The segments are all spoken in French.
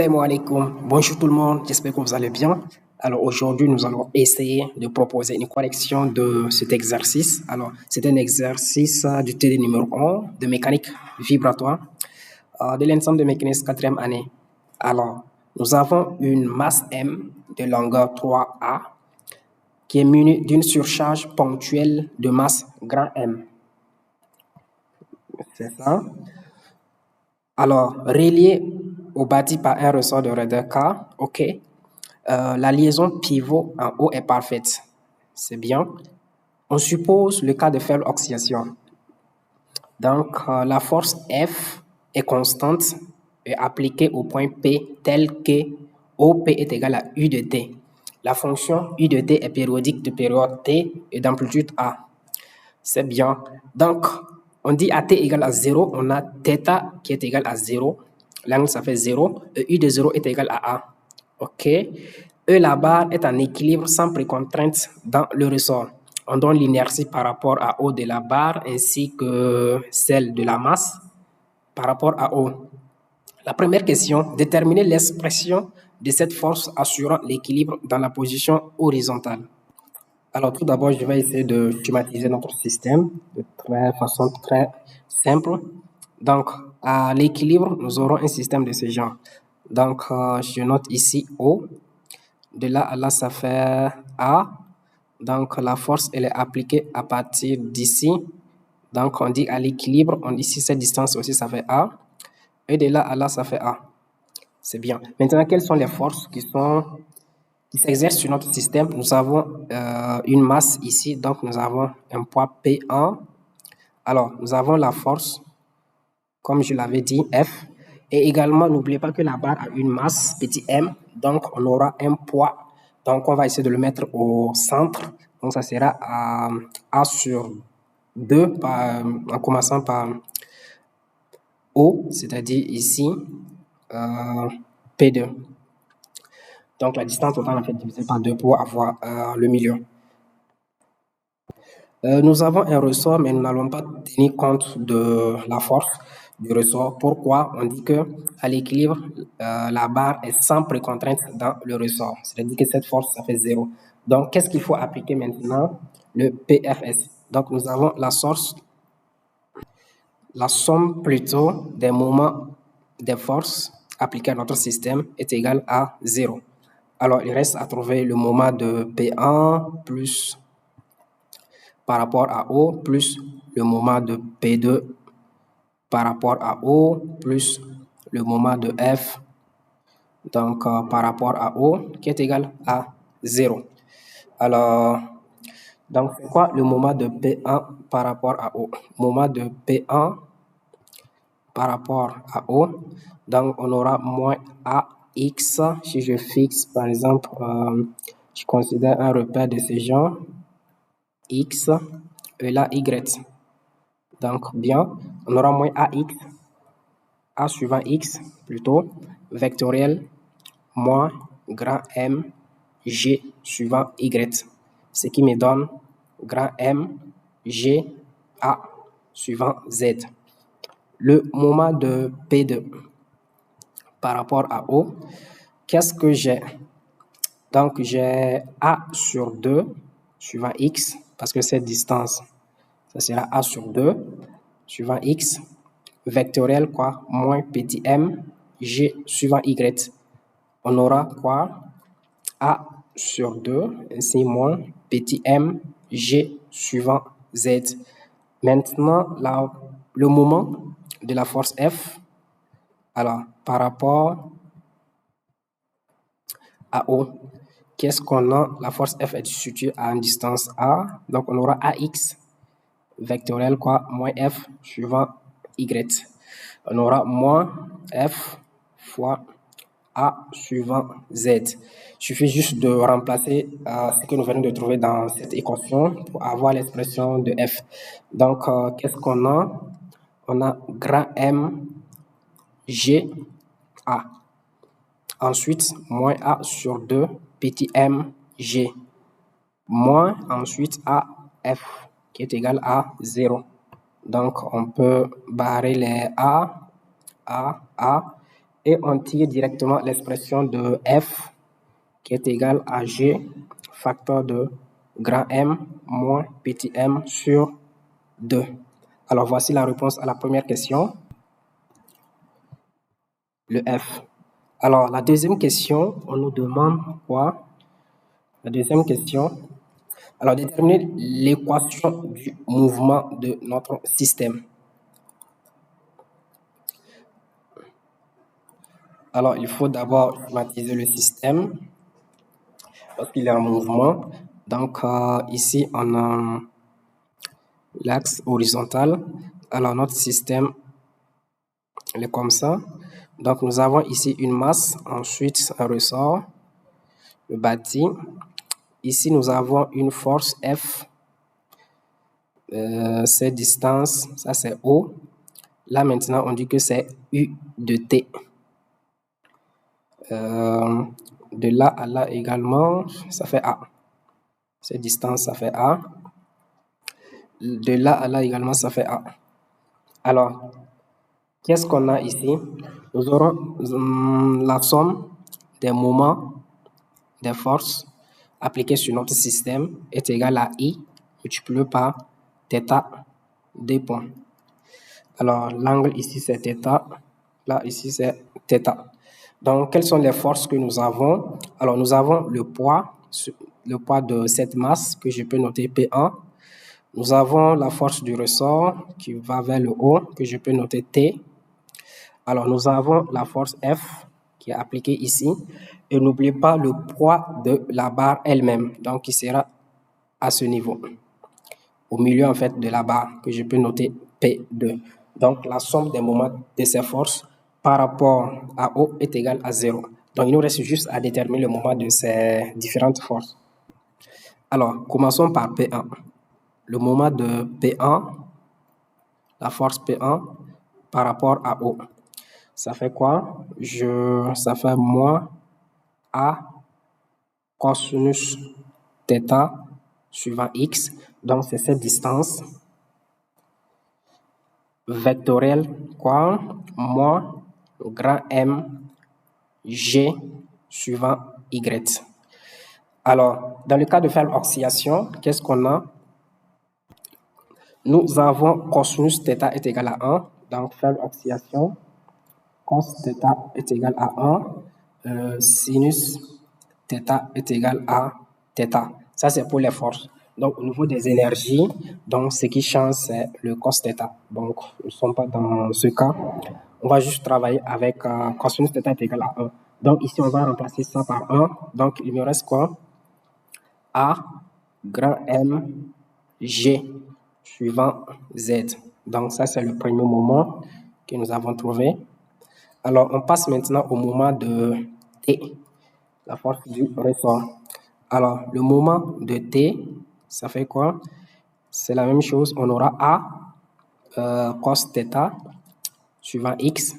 Salam alaikum. Bonjour tout le monde, j'espère que vous allez bien. Alors aujourd'hui, nous allons essayer de proposer une correction de cet exercice. Alors, c'est un exercice du TD numéro 1 de mécanique vibratoire de l'ensemble de mécanisme quatrième année. Alors, nous avons une masse M de longueur 3A qui est munie d'une surcharge ponctuelle de masse grand M. C'est ça. Alors, relié au bâti par un ressort de raideur K, OK. La liaison pivot en haut est parfaite. C'est bien. On suppose le cas de faible oxydation. Donc, la force F est constante et appliquée au point P tel que OP est égal à U de T. La fonction U de T est périodique de période T et d'amplitude A. C'est bien. Donc, on dit à T égale à 0, on a θ qui est égal à 0. L'angle, ça fait 0. Et U de 0 est égal à A. OK. E, la barre est en équilibre sans précontrainte dans le ressort. On donne l'inertie par rapport à O de la barre ainsi que celle de la masse par rapport à O. La première question, déterminer l'expression de cette force assurant l'équilibre dans la position horizontale. Alors tout d'abord, je vais essayer de schématiser notre système de façon très simple. Donc, à l'équilibre, nous aurons un système de ce genre. Donc, je note ici O. De là à là, ça fait A. Donc, la force, elle est appliquée à partir d'ici. Donc, on dit à l'équilibre, on dit ici cette distance aussi, ça fait A. Et de là à là, ça fait A. C'est bien. Maintenant, quelles sont les forces qui s'exercent sur notre système? Nous avons une masse ici, donc nous avons un poids P1. Alors, nous avons la force, comme je l'avais dit, F. Et également, n'oubliez pas que la barre a une masse, petit m, donc on aura un poids. Donc, on va essayer de le mettre au centre. Donc, ça sera A sur 2, en commençant par O, c'est-à-dire ici, P2. Donc, la distance totale, en fait, divisée par 2 pour avoir le milieu. Nous avons un ressort, mais nous n'allons pas tenir compte de la force du ressort. Pourquoi? On dit que à l'équilibre, la barre est sans précontrainte dans le ressort. C'est-à-dire que cette force, ça fait 0. Donc, qu'est-ce qu'il faut appliquer maintenant? Le PFS. Donc, nous avons la somme plutôt des moments des forces appliquées à notre système est égale à 0. Alors, il reste à trouver le moment de P1 plus par rapport à O plus le moment de P2 par rapport à O plus le moment de F, donc par rapport à O qui est égal à 0. Alors, donc c'est quoi le moment de P1 par rapport à O? Moment de P1 par rapport à O, donc on aura moins AX. Si je fixe par exemple, je considère un repère de ce genre, X, et là Y. Donc, bien, on aura moins AX, A suivant X, plutôt, vectoriel, moins grand M, G suivant Y. Ce qui me donne grand M, G, A suivant Z. Le moment de P2 par rapport à O, qu'est-ce que j'ai? Donc, j'ai A sur 2 suivant X, parce que cette distance, ça sera A sur 2 suivant X, vectoriel quoi, moins petit m, G suivant Y. On aura quoi? A sur 2, ainsi moins petit m, G suivant Z. Maintenant, le moment de la force F, alors par rapport à O, qu'est-ce qu'on a? La force F est située à une distance A, donc on aura AX, vectoriel quoi, moins F suivant Y. On aura moins F fois A suivant Z. Il suffit juste de remplacer ce que nous venons de trouver dans cette équation pour avoir l'expression de F. Donc, qu'est-ce qu'on a? On a grand M, G, A. Ensuite, moins A sur 2, petit m, G. Moins ensuite A, F, qui est égal à 0. Donc, on peut barrer les A, et on tire directement l'expression de f qui est égale à g facteur de grand M moins petit m sur 2. Alors, voici la réponse à la première question, le f. Alors, la deuxième question, on nous demande quoi? La deuxième question, alors déterminer l'équation du mouvement de notre système. Alors, il faut d'abord schématiser le système parce qu'il est en mouvement. Donc, ici, on a l'axe horizontal. Alors, notre système, il est comme ça. Donc, nous avons ici une masse, ensuite un ressort, le bâti. Ici, nous avons une force F. C'est distance, ça c'est O. Là, maintenant, on dit que c'est U de T. De là à là également, ça fait A. Cette distance, ça fait A. De là à là également, ça fait A. Alors, qu'est-ce qu'on a ici? Nous aurons la somme des moments des forces appliquées sur notre système est égale à I multiplié par θ des points. Alors, l'angle ici, c'est θ. Là, ici, c'est θ. Donc, quelles sont les forces que nous avons? Alors, nous avons le poids de cette masse que je peux noter P1. Nous avons la force du ressort qui va vers le haut, que je peux noter T. Alors, nous avons la force F qui est appliquée ici. Et n'oubliez pas le poids de la barre elle-même, donc qui sera à ce niveau, au milieu en fait de la barre, que je peux noter P2. Donc, la somme des moments de ces forces par rapport à O est égale à 0. Donc, il nous reste juste à déterminer le moment de ces différentes forces. Alors, commençons par P1. Le moment de P1, la force P1 par rapport à O. Ça fait quoi? Ça fait moins A cosinus θ suivant X. Donc, c'est cette distance vectorielle, quoi? Moins grand M G suivant Y. Alors, dans le cas de faible oscillation, qu'est-ce qu'on a? Nous avons cosinus θ est égal à 1. Donc, faible oscillation, cos θ est égal à 1. Sinus θ est égal à θ. Ça, c'est pour les forces. Donc, au niveau des énergies, donc, ce qui change, c'est le cos θ. Donc, nous ne sommes pas dans ce cas. On va juste travailler avec cosinus θ est égal à 1. Donc, ici, on va remplacer ça par 1. Donc, il me reste quoi? A grand M G suivant Z. Donc, ça, c'est le premier moment que nous avons trouvé. Alors, on passe maintenant au moment de T, la force du ressort. Alors, le moment de T, ça fait quoi? C'est la même chose. On aura A cos θ suivant X,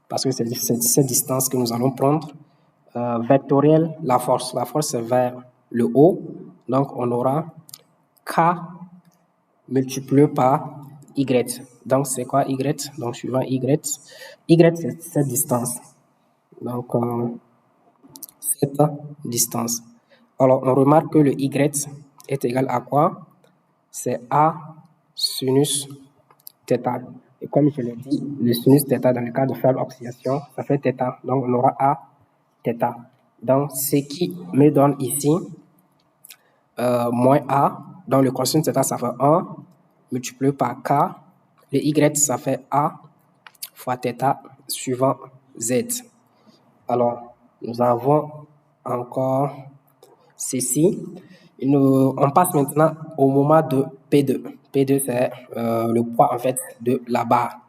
parce que c'est cette distance que nous allons prendre. Vectoriel, la force. La force, c'est vers le haut. Donc, on aura K multiplié par Y. Donc, c'est quoi Y? Donc, suivant Y. Y, c'est cette distance. Donc, cette distance. Alors, on remarque que le Y est égal à quoi? C'est A sinus θ. Et comme je l'ai dit, le sinus θ dans le cas de faible oscillation, ça fait θ. Donc, on aura A θ. Donc, ce qui me donne ici moins A. Donc, le cosinus θ, ça fait 1 multiplié par K. Le Y, ça fait A fois θ suivant Z. Alors, nous avons encore ceci. On passe maintenant au moment de P2. P2, c'est le poids en fait de la barre.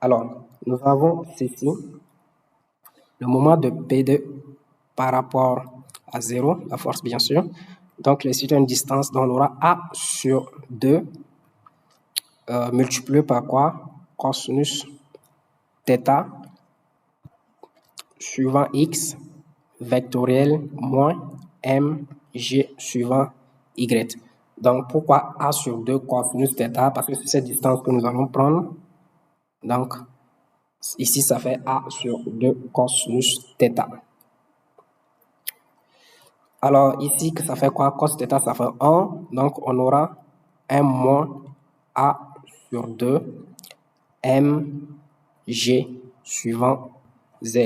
Alors, nous avons ceci. Le moment de P2 par rapport à 0, la force bien sûr. Donc, c'est une distance dont on aura A sur 2 multiplié par quoi? Cosinus θ suivant X vectoriel moins mg suivant y. Donc, pourquoi A sur 2 cosinus θ? Parce que c'est cette distance que nous allons prendre. Donc, Ici, ça fait A sur 2 cosinus θ. Alors, ici, ça fait quoi? Cos θ, ça fait 1. Donc, on aura 1 moins A sur 2 mg suivant Z.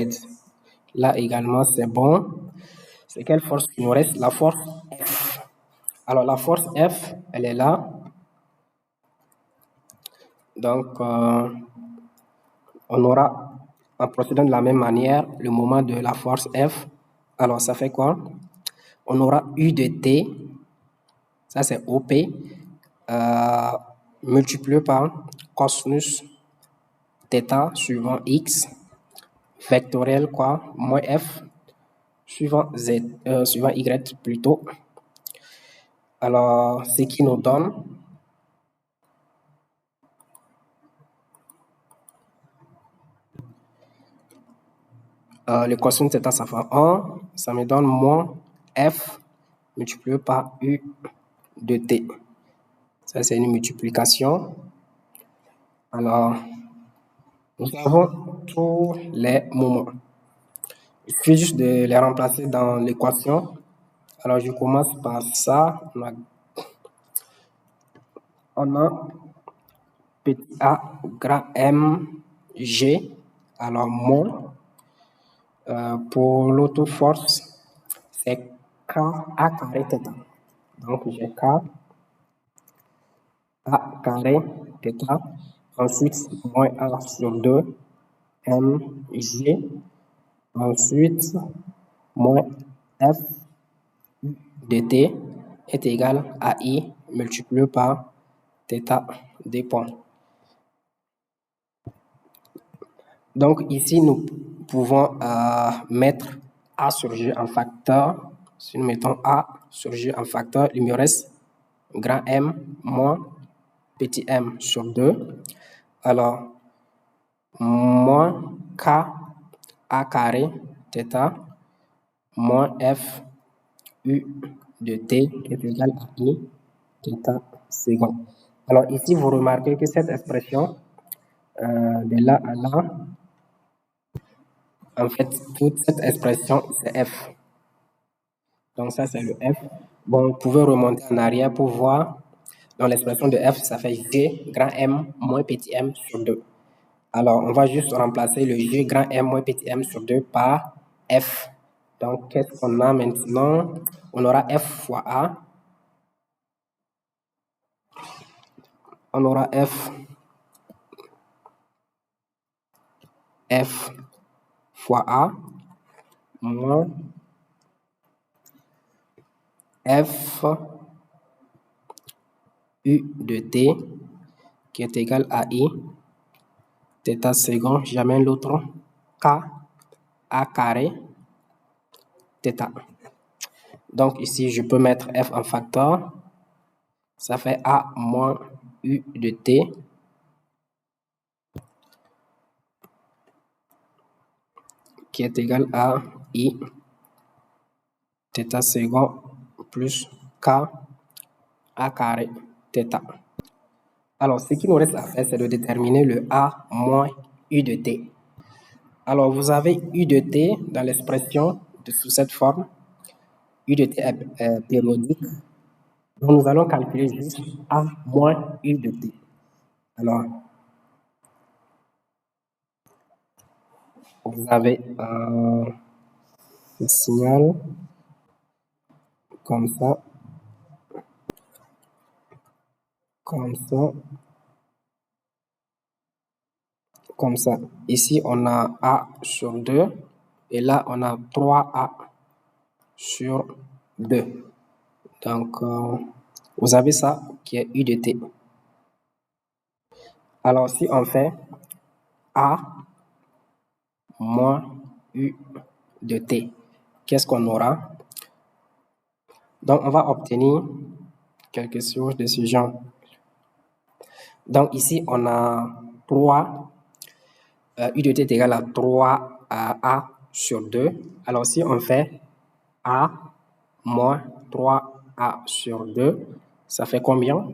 Là également, c'est bon. C'est quelle force qui nous reste? La force F. Alors, la force F, elle est là. Donc, on aura, en procédant de la même manière, le moment de la force F. Alors, ça fait quoi? On aura U de T, ça c'est OP, multiplié par cosinus θ suivant X, vectoriel quoi, moins F, suivant Z, suivant Y plutôt. Alors, ce qui nous donne le cosinus θ, ça fait 1, ça me donne moins F multiplié par U de T. Ça, c'est une multiplication. Alors, nous avons tous les moments. Il suffit juste de les remplacer dans l'équation. Alors, je commence par ça. On a petit a grand M, G. Alors, moins. Pour l'autre force, c'est K A carré θ. Donc, j'ai K A carré θ. Ensuite, moins A sur 2 M, G. Ensuite, moins F de T est égal à I multiplié par θ dépend. Donc ici, nous pouvons mettre A sur G en facteur. Si nous mettons A sur G en facteur, il me reste grand M moins petit m sur 2. Alors, moins K A carré θ moins F U de T est égal à I θ second. Alors ici, vous remarquez que cette expression, de là à là, en fait, toute cette expression, c'est F. Donc ça, c'est le F. Bon, vous pouvez remonter en arrière pour voir. Dans l'expression de F, ça fait G grand M moins petit m sur 2. Alors, on va juste remplacer le G grand M moins petit m sur 2 par F. Donc, qu'est-ce qu'on a maintenant? On aura F fois A. On aura F fois A moins F U de T qui est égal à I θ second, j'amène l'autre K A carré θ. Donc ici, je peux mettre F en facteur. Ça fait A moins U de T qui est égal à I θ second plus K A carré θ. Alors, ce qui nous reste à faire, c'est de déterminer le A moins U de T. Alors, vous avez U de T dans l'expression sous cette forme. U de T est périodique. Donc, nous allons calculer juste A moins U de T. Alors, vous avez ce signal comme ça, comme ça, comme ça. Ici, on a A sur 2 et là, on a 3A sur 2. Donc, vous avez ça qui est U de T. Alors, si on fait A moins U de T, qu'est-ce qu'on aura? Donc, on va obtenir quelque chose de ce genre. Donc, ici, on a 3, U de T est égal à 3 A sur 2. Alors, si on fait A moins 3A sur 2, ça fait combien?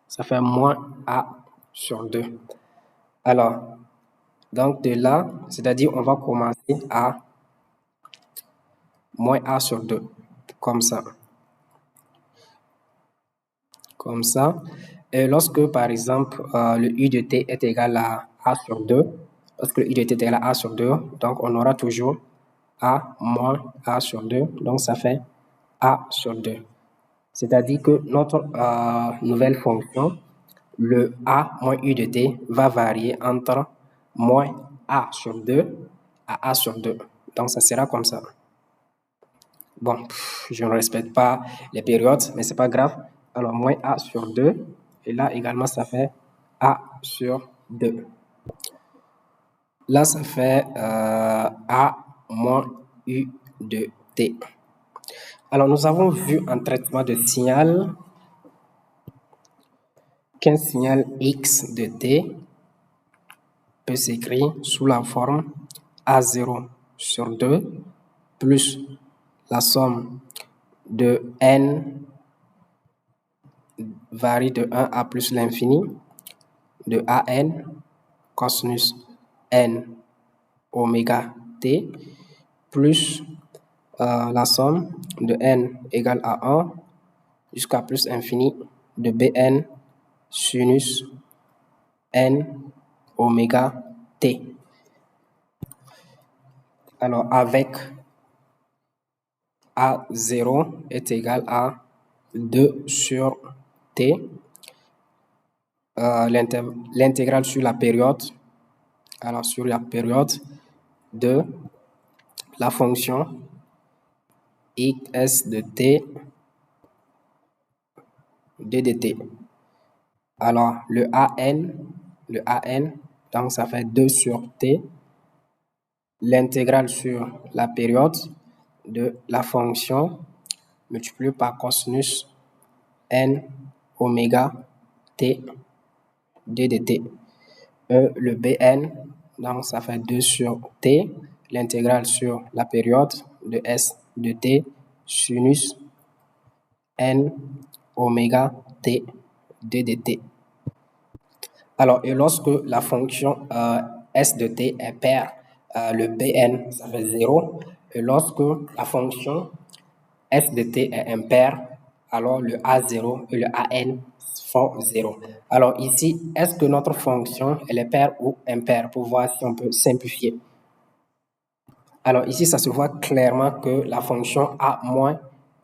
Ça fait moins A sur 2. Alors, Donc de là, c'est-à-dire on va commencer à moins A sur 2, comme ça. Comme ça. Et lorsque, par exemple, le U de t est égal à A sur 2, lorsque le U de t est égal à A sur 2, donc on aura toujours A moins A sur 2, donc ça fait A sur 2. C'est-à-dire que notre nouvelle fonction, le A moins U de t va varier entre moins A sur 2 à A sur 2. Donc ça sera comme ça. Bon, je ne respecte pas les périodes, mais c'est pas grave. Alors, moins A sur 2. Et là également, ça fait A sur 2. Là, ça fait A moins U de T. Alors, nous avons vu un traitement de signal qu'un signal X de T peut s'écrire sous la forme A0 sur 2 plus la somme de N varie de 1 à plus l'infini de AN cosinus N oméga T plus la somme de N égale à 1 jusqu'à plus infini de Bn sinus N oméga T. Alors avec A0 est égal à 2 sur T, l'intégrale sur la période, alors sur la période de la fonction x de t d de t. Alors le AN, donc ça fait 2 sur t, l'intégrale sur la période de la fonction multiplié par cosinus N oméga T d de t. Le Bn, donc ça fait 2 sur t, l'intégrale sur la période de S de t sinus N oméga T d de t. Alors, et lorsque la fonction S de t est paire, le Bn, ça fait 0. Et lorsque la fonction S de t est impaire, alors le A0 et le AN font 0. Alors ici, est-ce que notre fonction, elle est paire ou impaire, pour voir si on peut simplifier. Alors ici, ça se voit clairement que la fonction A moins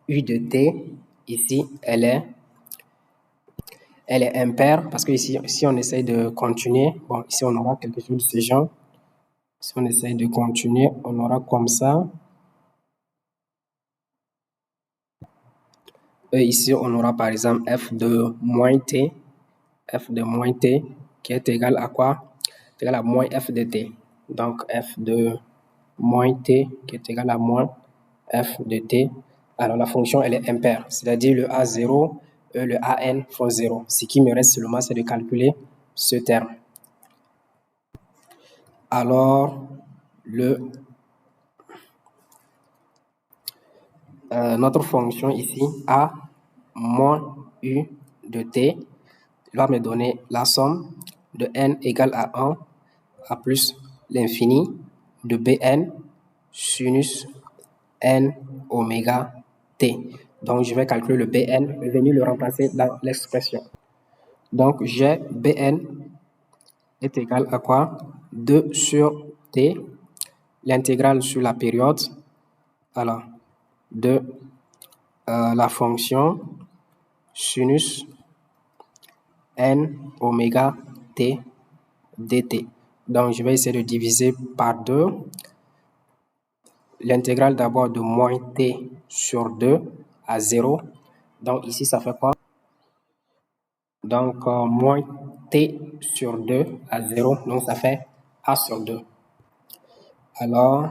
U de t, ici, elle est impaire, parce que ici, si on essaye de continuer, bon, ici, on aura quelque chose de ce genre. Si on essaye de continuer, on aura comme ça. Et ici, on aura par exemple f de moins t, qui est égal à quoi? C'est égal à moins f de t. Donc, f de moins t qui est égal à moins f de t. Alors, la fonction, elle est impaire, c'est-à-dire le A0 et le AN font 0. Ce qui me reste seulement, c'est de calculer ce terme. Alors, notre fonction ici, A moins U de t, va me donner la somme de n égale à 1 à plus l'infini de Bn sinus N oméga T. Donc, je vais calculer le Bn et venir le remplacer dans l'expression. Donc, j'ai Bn est égal à quoi? 2 sur T, l'intégrale sur la période, alors, de la fonction sinus N oméga T dt. Donc, je vais essayer de diviser par 2. L'intégrale d'abord de moins t sur 2 à 0. Donc, ici, ça fait quoi? Donc, moins t sur 2 à 0. Donc, ça fait a sur 2. Alors,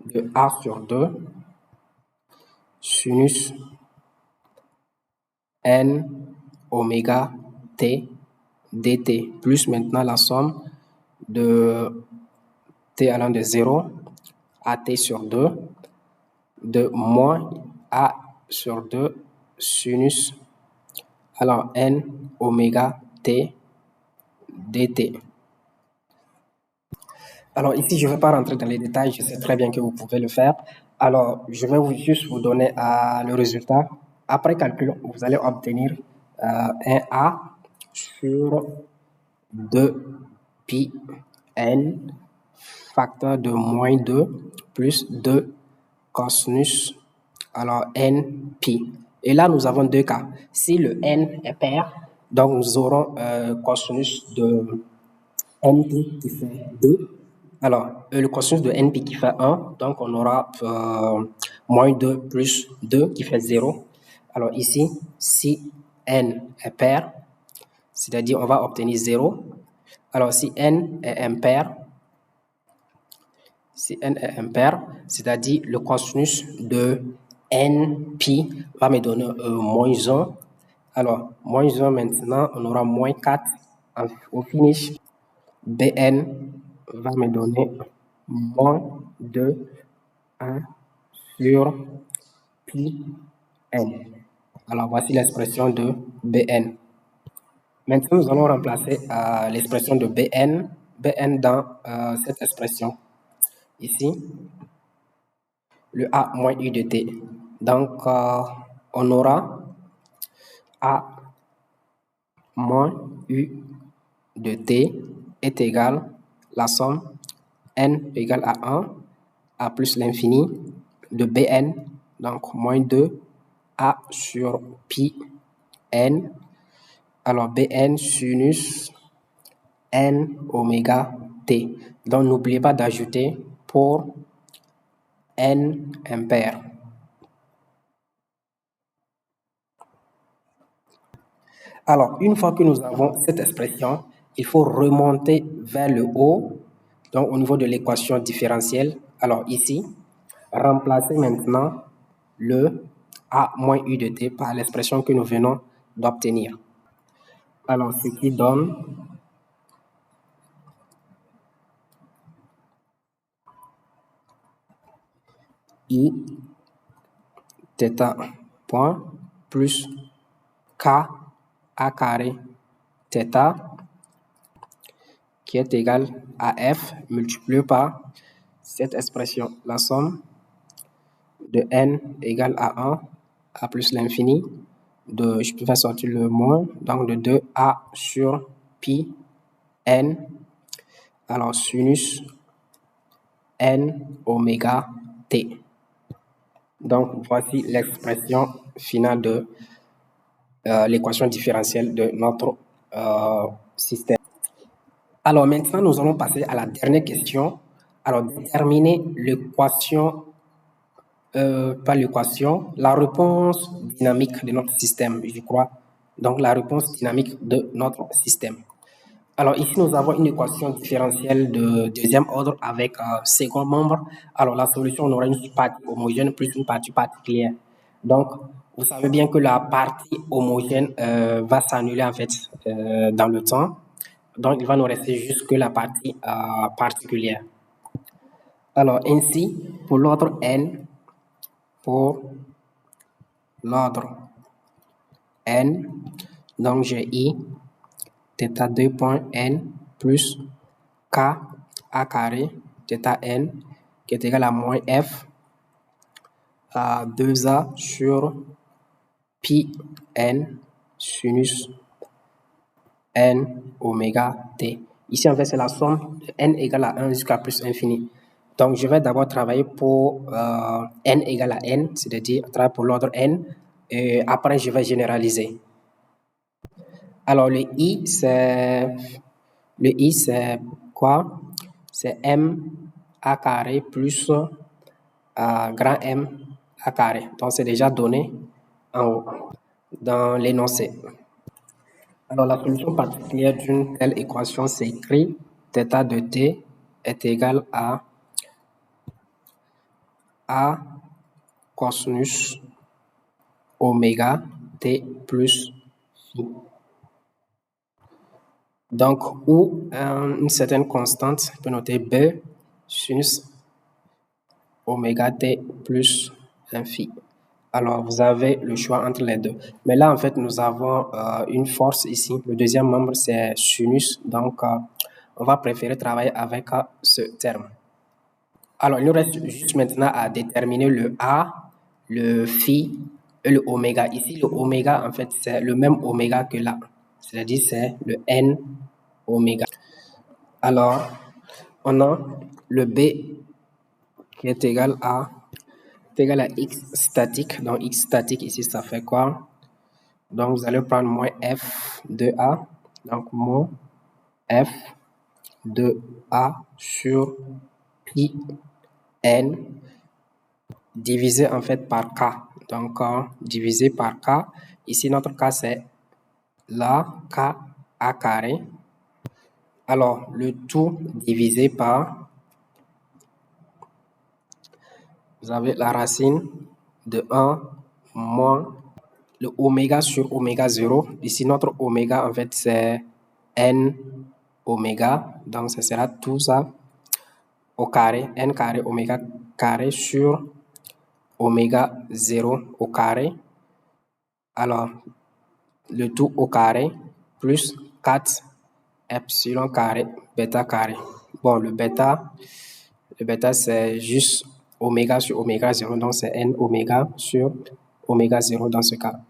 de a sur 2, sinus n oméga t dt, plus maintenant la somme de t allant de 0 à t sur 2, de moins a sur 2 sinus alors n oméga t dt. Alors ici, je ne vais pas rentrer dans les détails, je sais très bien que vous pouvez le faire. Alors, je vais juste vous donner le résultat. Après calcul, vous allez obtenir un A sur 2 pi n facteur de moins 2 plus 2 cosinus, alors n pi. Et là, nous avons deux cas. Si le n est pair, donc nous aurons cosinus de np qui fait 2. Alors, le cosinus de np qui fait 1, donc on aura moins 2 plus 2 qui fait 0. Alors ici, si n est pair, c'est-à-dire on va obtenir 0. Alors si n est impair, c'est-à-dire le cosinus de np va me donner moins 1. Alors, moins 1 maintenant, on aura moins 4 au finish. Bn va me donner moins 2, 1 sur pi n. Alors, voici l'expression de Bn. Maintenant, nous allons remplacer l'expression de Bn dans cette expression. Ici, le A moins U de T. Donc, on aura A moins U de T est égal, la somme n égale à 1, A plus l'infini de Bn, donc moins 2, A sur pi n. Alors, Bn sinus n oméga t. Donc, n'oubliez pas d'ajouter pour n impair. Alors, une fois que nous avons cette expression, il faut remonter vers le haut, donc au niveau de l'équation différentielle. Alors ici, remplacer maintenant le a moins u de t par l'expression que nous venons d'obtenir. Alors, ce qui donne i θ point plus k a carré θ qui est égal à f multiplié par cette expression, la somme de n égale à 1, a plus l'infini, je peux faire sortir le moins, donc de 2a sur pi n, alors sinus n oméga t. Donc, voici l'expression finale de l'équation différentielle de notre système. Alors maintenant, nous allons passer à la dernière question. Alors, déterminer l'équation, pas l'équation, la réponse dynamique de notre système, je crois. Donc, la réponse dynamique de notre système. Alors ici, nous avons une équation différentielle de deuxième ordre avec second membre. Alors la solution, on aura une partie homogène plus une partie particulière. Donc, vous savez bien que la partie homogène va s'annuler en fait dans le temps. Donc, il va nous rester juste que la partie particulière. Alors ainsi, pour l'ordre n, donc j'ai i θ2 point n plus k a carré θ n qui est égal à moins f à 2a sur pi n sinus n oméga t. Ici, en fait, c'est la somme de n égale à 1 jusqu'à plus infini. Donc, je vais d'abord travailler pour n égale à n, c'est-à-dire travailler pour l'ordre n, et après, je vais généraliser. Alors, le i, c'est quoi? C'est m a carré plus grand M a carré. Donc, c'est déjà donné en haut dans l'énoncé. Alors, la solution particulière d'une telle équation s'écrit θ de t est égal à cosinus oméga t plus phi. Donc, où une certaine constante peut noter B sinus oméga t plus un phi. Alors, vous avez le choix entre les deux. Mais là, en fait, nous avons une force ici. Le deuxième membre, c'est sinus. Donc, on va préférer travailler avec ce terme. Alors, il nous reste juste maintenant à déterminer le A, le phi et le oméga. Ici, le oméga, en fait, c'est le même oméga que là. C'est-à-dire, c'est le n oméga. Alors, on a le B qui est égal à x statique. Donc, x statique, ici, ça fait quoi? Donc, vous allez prendre moins f de A. Donc, moins f de A sur pi n divisé en fait par k. Donc, divisé par k. Ici, notre k, c'est la k à carré. Alors, le tout divisé par, vous avez la racine de 1 moins le oméga sur oméga 0. Ici, notre oméga, en fait, c'est n oméga. Donc, ce sera tout ça au carré, n carré oméga carré sur oméga 0 au carré. Alors, le tout au carré plus 4 epsilon carré bêta carré. Bon, le bêta c'est juste oméga sur oméga 0, donc c'est n oméga sur oméga 0 dans ce cas.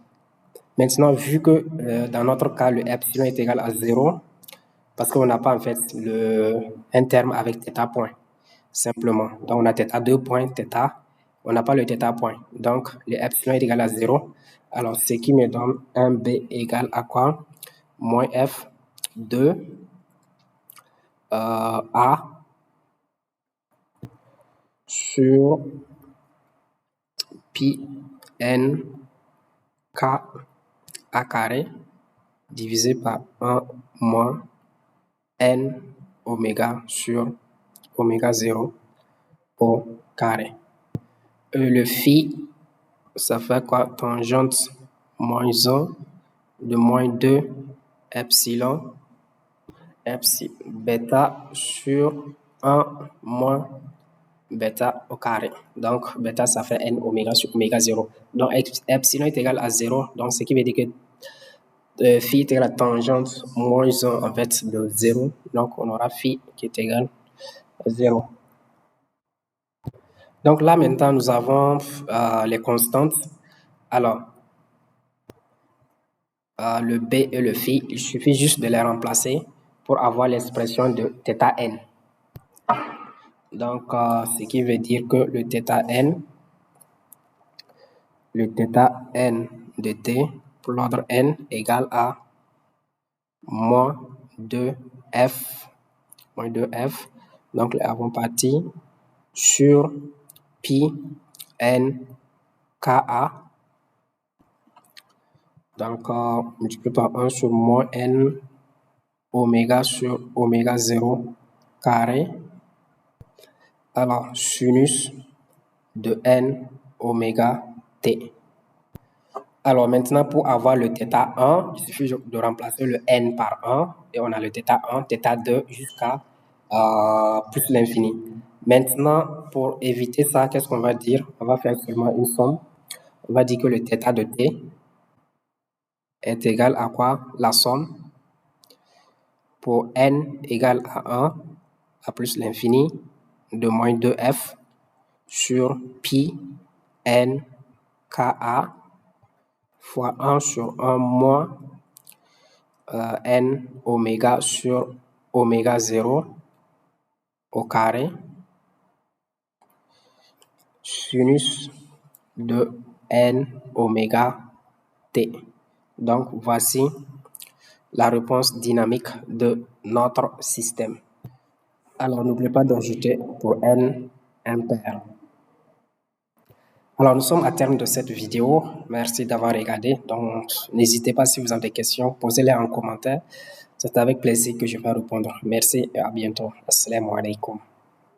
Maintenant, vu que dans notre cas, le epsilon est égal à 0, parce qu'on n'a pas en fait un terme avec θ point, simplement. Donc, on a θ2 point, θ, on n'a pas le θ point. Donc, le epsilon est égal à 0. Alors, ce qui me donne un B égal à quoi? Moins F de A sur pi n k à carré divisé par 1 moins n oméga sur oméga 0 au carré. Le phi, ça fait quoi? Tangente moins 1 de moins 2 epsilon bêta sur 1 moins bêta au carré. Donc, bêta, ça fait n oméga sur oméga 0. Donc, epsilon est égal à 0. Donc, ce qui veut dire que phi est égal à tangente moins 1 en fait de 0. Donc, on aura phi qui est égal à 0. Donc, là, maintenant, nous avons les constantes. Alors, le B et le phi, il suffit juste de les remplacer pour avoir l'expression de θn. Donc, ce qui veut dire que le θn de t pour l'ordre n égale à moins 2f, donc les avant-parties sur pi n ka, donc multiplié par 1 sur moins n oméga sur oméga 0 carré. Alors, sinus de n oméga t. Alors maintenant, pour avoir le θ1, il suffit de remplacer le n par 1 et on a le θ1, θ2 jusqu'à plus l'infini. Maintenant, pour éviter ça, qu'est-ce qu'on va dire? On va faire seulement une somme. On va dire que le θ de t est égal à quoi? La somme pour n égale à 1 à plus l'infini de moins 2f sur pi n ka fois 1 sur 1 moins n oméga sur oméga 0 au carré sinus de n oméga t. Donc, voici la réponse dynamique de notre système. Alors, n'oubliez pas d'ajouter pour n impair. Alors, nous sommes à terme de cette vidéo. Merci d'avoir regardé. Donc, n'hésitez pas si vous avez des questions, posez-les en commentaire. C'est avec plaisir que je vais répondre. Merci et à bientôt. Assalamu alaikum.